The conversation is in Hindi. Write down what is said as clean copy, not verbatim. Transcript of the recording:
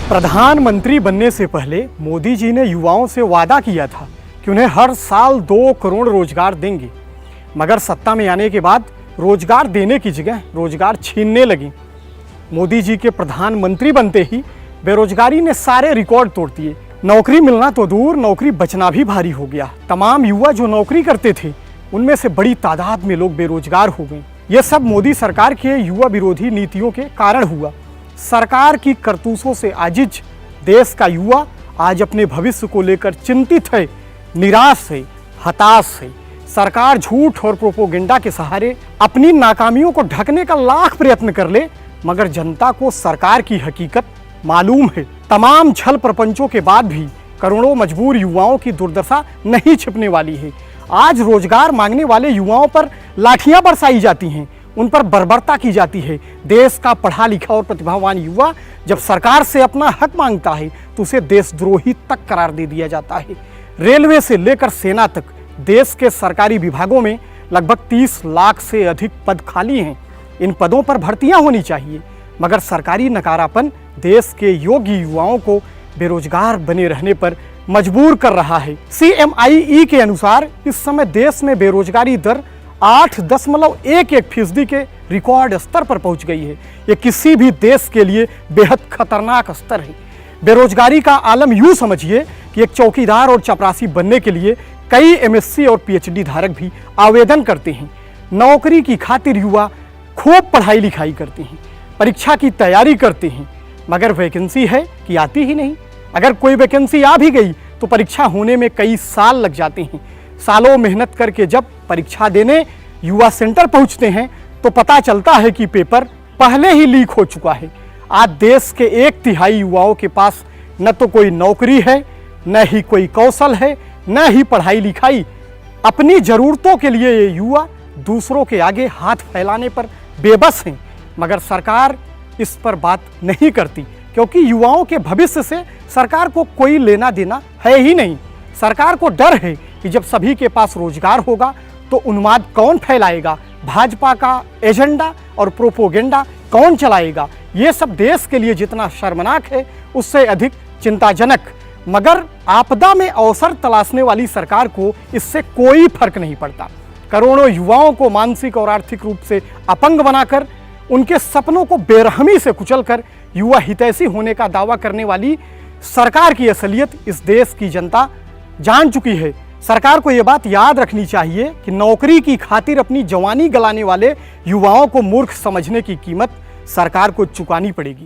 प्रधानमंत्री बनने से पहले मोदी जी ने युवाओं से वादा किया था कि उन्हें हर साल 2 करोड़ रोजगार देंगे, मगर सत्ता में आने के बाद रोजगार देने की जगह रोजगार छीनने लगी। मोदी जी के प्रधानमंत्री बनते ही बेरोजगारी ने सारे रिकॉर्ड तोड़ दिए। नौकरी मिलना तो दूर, नौकरी बचना भी भारी हो गया। तमाम युवा जो नौकरी करते थे उनमें से बड़ी तादाद में लोग बेरोजगार हो गए। यह सब मोदी सरकार के युवा विरोधी नीतियों के कारण हुआ। सरकार की करतूतों से आजिज देश का युवा आज अपने भविष्य को लेकर चिंतित है, निराश है, हताश है। सरकार झूठ और प्रोपोगेंडा के सहारे अपनी नाकामियों को ढकने का लाख प्रयत्न कर ले, मगर जनता को सरकार की हकीकत मालूम है। तमाम छल प्रपंचों के बाद भी करोड़ों मजबूर युवाओं की दुर्दशा नहीं छिपने वाली है। आज रोजगार मांगने वाले युवाओं पर लाठियां बरसाई जाती हैं, उन पर बर्बरता की जाती है। देश का पढ़ा लिखा और प्रतिभावान युवा जब सरकार से अपना हक मांगता है तो उसे देशद्रोही तक करार दे दिया जाता है। रेलवे से लेकर सेना तक देश के सरकारी विभागों में लगभग 30 लाख से अधिक पद खाली हैं। इन पदों पर भर्तियां होनी चाहिए, मगर सरकारी नकारापन देश के योग्य युवाओं को बेरोजगार बने रहने पर मजबूर कर रहा है। CMIE के अनुसार इस समय देश में बेरोजगारी दर 8.11% के रिकॉर्ड स्तर पर पहुंच गई है। ये किसी भी देश के लिए बेहद खतरनाक स्तर है। बेरोजगारी का आलम यूं समझिए कि एक चौकीदार और चपरासी बनने के लिए कई MSc और PhD धारक भी आवेदन करते हैं। नौकरी की खातिर युवा खूब पढ़ाई लिखाई करते हैं, परीक्षा की तैयारी करते हैं, मगर वैकेंसी है कि आती ही नहीं। अगर कोई वैकेंसी आ भी गई तो परीक्षा होने में कई साल लग जाते हैं। सालों मेहनत करके जब परीक्षा देने युवा सेंटर पहुंचते हैं तो पता चलता है कि पेपर पहले ही लीक हो चुका है। आज देश के 1/3 युवाओं के पास न तो कोई नौकरी है, न ही कोई कौशल है, न ही पढ़ाई लिखाई। अपनी जरूरतों के लिए ये युवा दूसरों के आगे हाथ फैलाने पर बेबस हैं, मगर सरकार इस पर बात नहीं करती, क्योंकि युवाओं के भविष्य से सरकार को कोई लेना देना है ही नहीं। सरकार को डर है कि जब सभी के पास रोजगार होगा तो उन्माद कौन फैलाएगा, भाजपा का एजेंडा और प्रोपोगेंडा कौन चलाएगा। ये सब देश के लिए जितना शर्मनाक है उससे अधिक चिंताजनक। मगर आपदा में अवसर तलाशने वाली सरकार को इससे कोई फर्क नहीं पड़ता। करोड़ों युवाओं को मानसिक और आर्थिक रूप से अपंग बनाकर उनके सपनों को बेरहमी से कुचलकर युवा हितैषी होने का दावा करने वाली सरकार की असलियत इस देश की जनता जान चुकी है। सरकार को यह बात याद रखनी चाहिए कि नौकरी की खातिर अपनी जवानी गलाने वाले युवाओं को मूर्ख समझने की कीमत सरकार को चुकानी पड़ेगी।